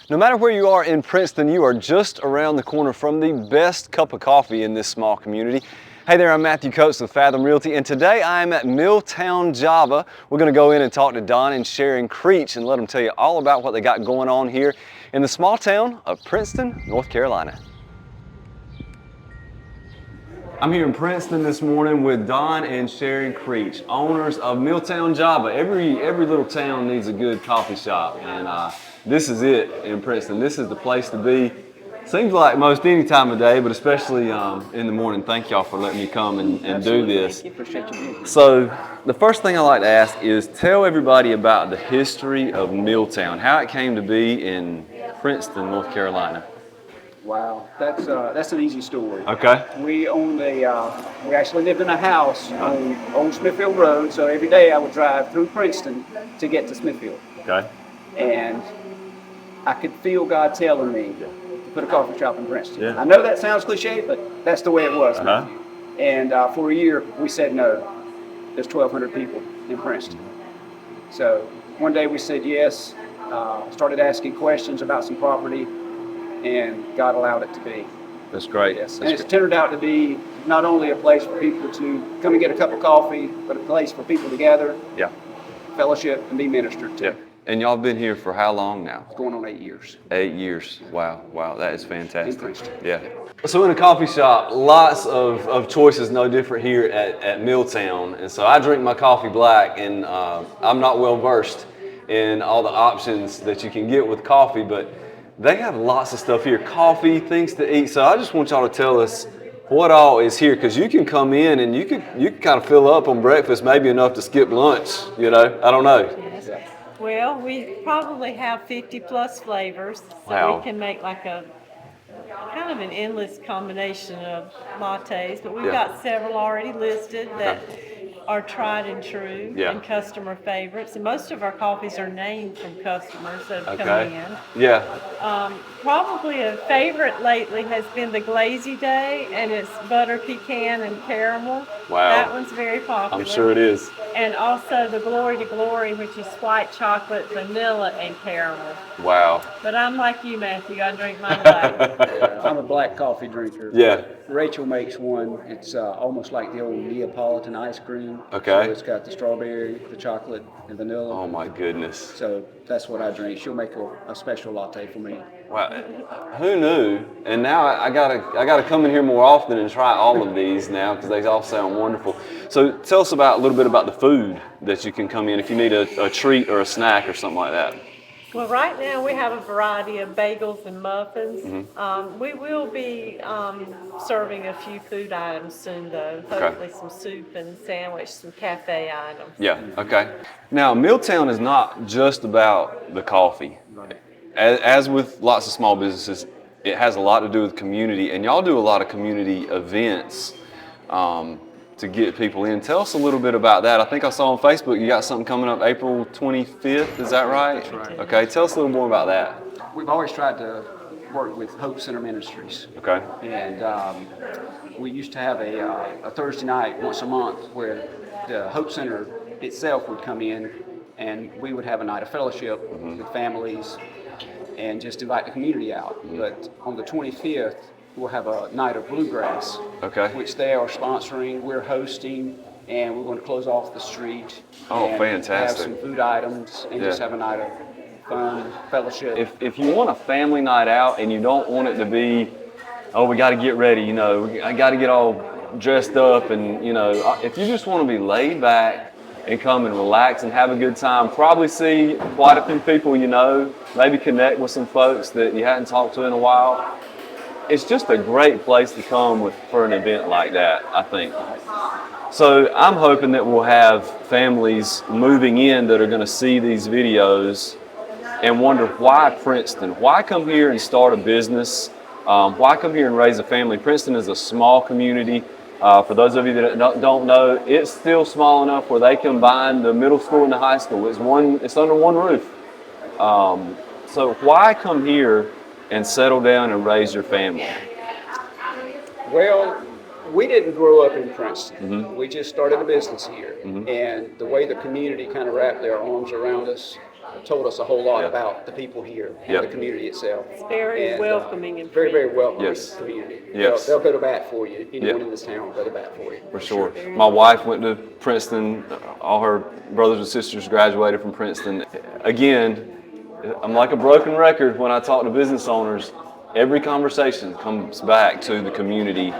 No matter where you are in Princeton, you are just around the corner from the best cup of coffee in this small community. Hey there, I'm Matthew Coates with Fathom Realty, and today I'm at Milltown Java. We're going to go in and talk to Don and Sharon Creech and let them tell you all about what they got going on here in the small town of Princeton, North Carolina. I'm here in Princeton this morning with Don and Sharon Creech, owners of Milltown Java. Every little town needs a good coffee shop, and this is it in Princeton. This is the place to be. Seems like most any time of day, but especially in the morning. Thank y'all for letting me come and do this. Thank you. Appreciate you. So the first thing I like to ask is tell everybody about the history of Milltown, how it came to be in Princeton, North Carolina. Wow, that's an easy story. Okay. We actually lived in a house on Smithfield Road, so every day I would drive through Princeton to get to Smithfield. Okay. And I could feel God telling me to put a coffee shop in Princeton. Yeah. I know that sounds cliche, but that's the way it was. Uh-huh. And for a year, we said no. There's 1,200 people in Princeton. So one day we said yes, started asking questions about some property, and God allowed it to be. That's great. Yes, and it's turned out to be not only a place for people to come and get a cup of coffee, but a place for people to gather, Yeah. fellowship, and be ministered to. Yeah. And y'all been here for how long now? It's going on 8 years. 8 years. Wow, that is fantastic. In Princeton. Yeah. So in a coffee shop, lots of choices, no different here at Milltown. And so I drink my coffee black, and I'm not well versed in all the options that you can get with coffee, but they have lots of stuff here, coffee, things to eat. So I just want y'all to tell us what all is here, because you can come in and you can kind of fill up on breakfast, maybe enough to skip lunch, I don't know. Yes. Well, we probably have 50 plus flavors, so Wow. we can make like a kind of an endless combination of lattes, but we've Yeah. got several already listed that are tried and true Yeah. and customer favorites. And most of our coffees are named from customers that have come Okay. in. Yeah. Probably a favorite lately has been the Glazy Day, and it's butter pecan and caramel. Wow. That one's very popular. I'm sure it is. And also the Glory to Glory, which is white chocolate, vanilla, and caramel. Wow. But I'm like you, Matthew. I drink mine black. I'm a black coffee drinker. Yeah. Rachel makes one. It's almost like the old Neapolitan ice cream. Okay. So it's got the strawberry, the chocolate, and vanilla. Oh my goodness. So that's what I drink. She'll make a special latte for me. Wow. Who knew? And now I gotta come in here more often and try all of these now, because they all sound wonderful. So tell us a little bit about the food that you can come in if you need a treat or a snack or something like that. Well, right now we have a variety of bagels and muffins. Mm-hmm. We will be serving a few food items soon, though. Okay. Hopefully some soup and sandwich, some cafe items. Yeah, okay. Now, Milltown is not just about the coffee. As with lots of small businesses, it has a lot to do with community, and y'all do a lot of community events to get people in. Tell us a little bit about that. I think I saw on Facebook you got something coming up April 25th, is that right? That's right. Okay, tell us a little more about that. We've always tried to work with Hope Center Ministries. Okay. And we used to have a Thursday night once a month where the Hope Center itself would come in, and we would have a night of fellowship with families and just invite the community out. But on the 25th, we'll have a night of bluegrass, Okay. which they are sponsoring, we're hosting, and we're going to close off the street. Oh, and fantastic. have some food items and just Yeah. have a night of fun, fellowship. If you want a family night out and you don't want it to be, oh, we got to get ready, I got to get all dressed up, and if you just want to be laid back and come and relax and have a good time, probably see quite a few people maybe connect with some folks that you hadn't talked to in a while. It's just a great place to come for an event like that, I think. So I'm hoping that we'll have families moving in that are going to see these videos and wonder, why Princeton? Why come here and start a business? Why come here and raise a family? Princeton is a small community. For those of you that don't know, it's still small enough where they combine the middle school and the high school. It's under one roof. So why come here and settle down and raise your family? Well, we didn't grow up in Princeton. Mm-hmm. We just started a business here. And the way the community kind of wrapped their arms around us, told us a whole lot Yeah. about the people here and Yep. the community itself. It's very And, welcoming and very, very friendly. welcoming Yes. community. Yes. They'll go to bat for you. Anyone Yep. in this town will go to bat for you. For sure. My wife went to Princeton. All her brothers and sisters graduated from Princeton. Again, I'm like a broken record when I talk to business owners. Every conversation comes back to the community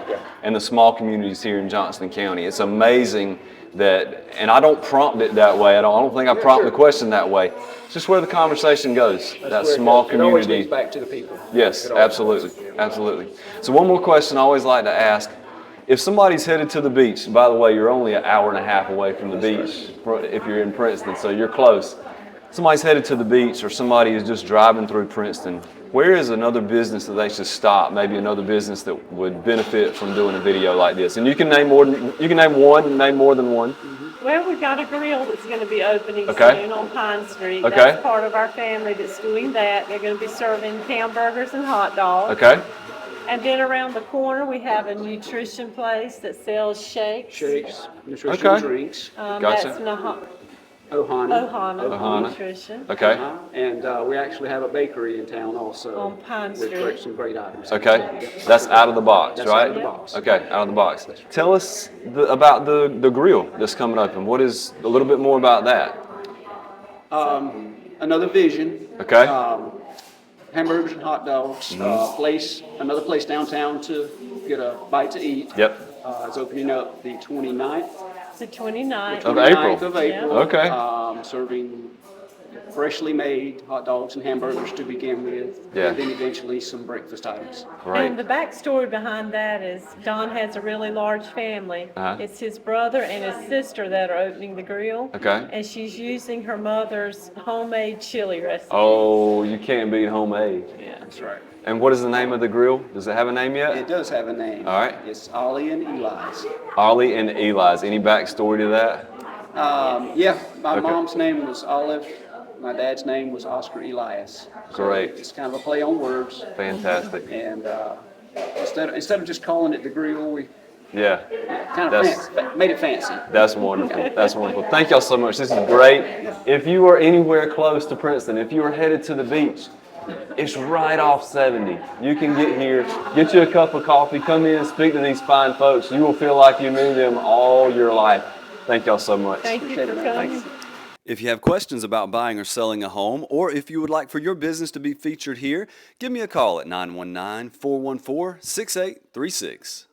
and the small communities here in Johnston County. It's amazing that, and I don't prompt it that way. I don't think I prompt the question that way. It's just where the conversation goes. That Where it small goes. It always community. leads back to the people. Yes, It always absolutely, absolutely. So one more question I always like to ask. If somebody's headed to the beach, by the way, you're only an hour and a half away from the beach if you're in Princeton, so you're close. Somebody's headed to the beach or somebody is just driving through Princeton, where is another business that they should stop, maybe another business that would benefit from doing a video like this? And you can name more than one. Well, we've got a grill that's going to be opening Okay. soon on Pine Street. Okay. That's part of our family that's doing that. They're going to be serving hamburgers and hot dogs. Okay, And then around the corner, we have a nutrition place that sells shakes. Shakes, nutritional Okay. drinks, Gotcha. That's Ohana. Ohana Nutrition okay, And we actually have a bakery in town also. on Pine With Street. some great items. okay. That's out of the box, That's right? out of the box. Okay, out of the box. Tell us about the grill that's coming up and what is a little bit more about that. Another vision. Okay. Hamburgers and hot dogs. Another place downtown to get a bite to eat. Yep. It's opening up the 29th. The 29th. Of April. Of April. Okay. Serving freshly made hot dogs and hamburgers to begin with. Yeah. And then eventually some breakfast items. Great. And the backstory behind that is Don has a really large family. Uh-huh. It's his brother and his sister that are opening the grill. Okay. And she's using her mother's homemade chili recipe. Oh, you can't beat homemade. Yeah. That's right. And what is the name of the grill? Does it have a name yet? It does have a name. All right. It's Ollie and Eli's. Ollie and Eli's. Any backstory to that? My Okay. mom's name was Olive. My dad's name was Oscar Elias. So Great. It's kind of a play on words. Fantastic. And instead of just calling it the grill, we Yeah, kind That's- of made it fancy. that's wonderful. That's wonderful. Thank y'all so much. This is great. If you are anywhere close to Princeton, if you are headed to the beach, it's right off 70. You can get here, get you a cup of coffee, come in and speak to these fine folks. You will feel like you knew them all your life. Thank y'all so much. Thank you Appreciate for it, man. coming. Thanks. If you have questions about buying or selling a home, or if you would like for your business to be featured here, give me a call at 919-414-6836.